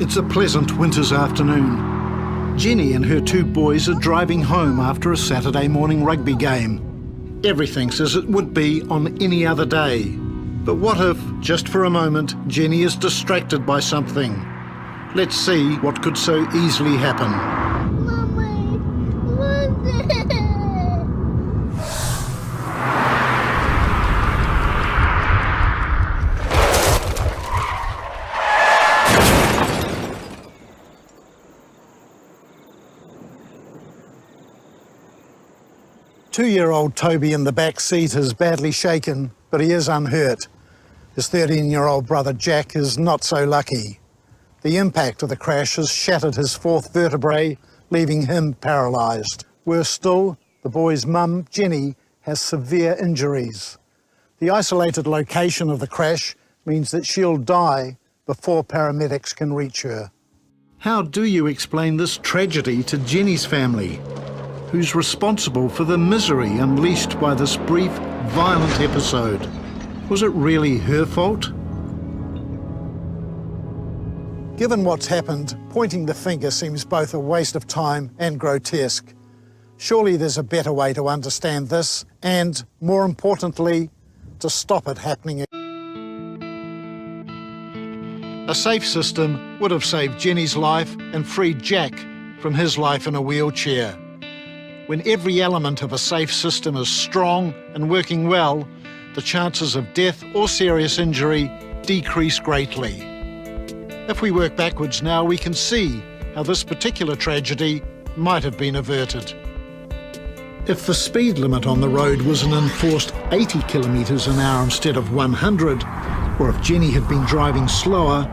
It's a pleasant winter's afternoon. Jenny and her two boys are driving home after a Saturday morning rugby game. Everything says it would be on any other day. But what if, just for a moment, Jenny is distracted by something? Let's see what could so easily happen. Mommy, what's it? 2-year-old Toby in the back seat is badly shaken, but he is unhurt. His 13-year-old brother Jack is not so lucky. The impact of the crash has shattered his fourth vertebrae, leaving him paralysed. Worse still, the boy's mum, Jenny, has severe injuries. The isolated location of the crash means that she'll die before paramedics can reach her. How do you explain this tragedy to Jenny's family? Who's responsible for the misery unleashed by this brief, violent episode? Was it really her fault? Given what's happened, pointing the finger seems both a waste of time and grotesque. Surely there's a better way to understand this and, more importantly, to stop it happening. A safe system would have saved Jenny's life and freed Jack from his life in a wheelchair. When every element of a safe system is strong and working well, the chances of death or serious injury decrease greatly. If we work backwards now, we can see how this particular tragedy might have been averted. If the speed limit on the road was an enforced 80 kilometres an hour instead of 100, or if Jenny had been driving slower,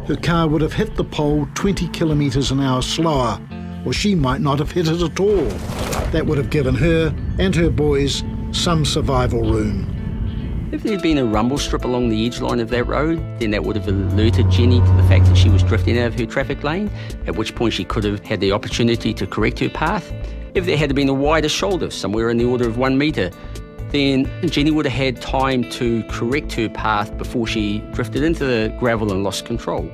her car would have hit the pole 20 kilometres an hour slower, or she might not have hit it at all. That would have given her and her boys some survival room. If there had been a rumble strip along the edge line of that road, then that would have alerted Jenny to the fact that she was drifting out of her traffic lane, at which point she could have had the opportunity to correct her path. If there had been a wider shoulder, somewhere in the order of 1 metre, then Jenny would have had time to correct her path before she drifted into the gravel and lost control.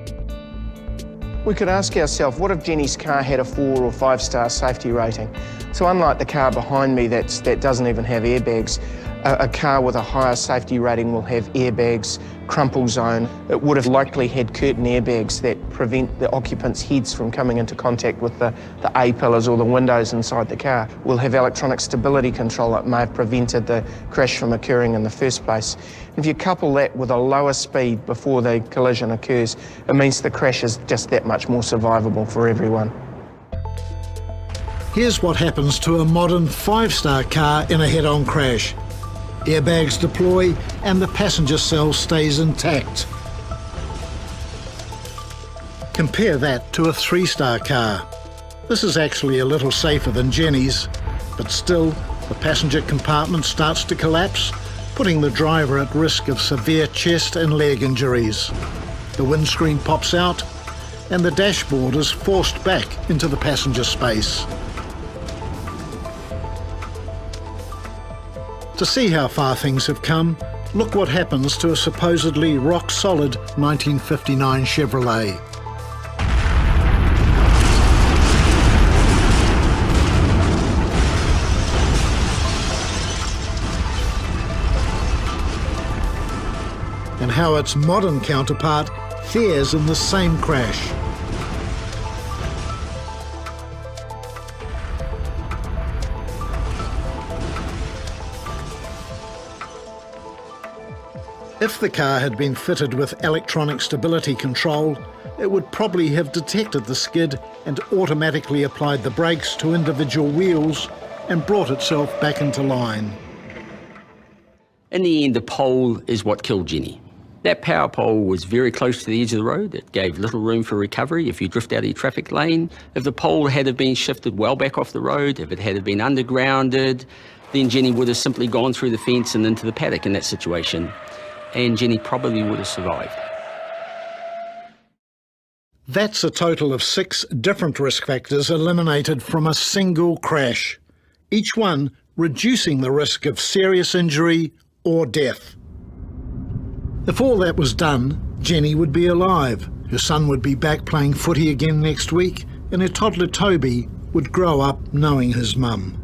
We could ask ourselves, what if Jenny's car had a 4 or 5 star safety rating? So unlike the car behind me that doesn't even have airbags, a car with a higher safety rating will have airbags, crumple zone. It would have likely had curtain airbags that prevent the occupants' heads from coming into contact with the A-pillars or the windows inside the car. We'll have electronic stability control that may have prevented the crash from occurring in the first place. If you couple that with a lower speed before the collision occurs, it means the crash is just that much more survivable for everyone. Here's what happens to a modern 5-star car in a head-on crash. Airbags deploy and the passenger cell stays intact. Compare that to a 3-star car. This is actually a little safer than Jenny's, but still the passenger compartment starts to collapse, putting the driver at risk of severe chest and leg injuries. The windscreen pops out and the dashboard is forced back into the passenger space. To see how far things have come, look what happens to a supposedly rock-solid 1959 Chevrolet. And how its modern counterpart fares in the same crash. If the car had been fitted with electronic stability control, it would probably have detected the skid and automatically applied the brakes to individual wheels and brought itself back into line. In the end, the pole is what killed Jenny. That power pole was very close to the edge of the road. It gave little room for recovery if you drift out of your traffic lane. If the pole had been shifted well back off the road, if it had been undergrounded, then Jenny would have simply gone through the fence and into the paddock in that situation. And Jenny probably would have survived. That's a total of 6 different risk factors eliminated from a single crash, each one reducing the risk of serious injury or death. If all that was done, Jenny would be alive, Her son would be back playing footy again next week, and her toddler Toby would grow up knowing his mum.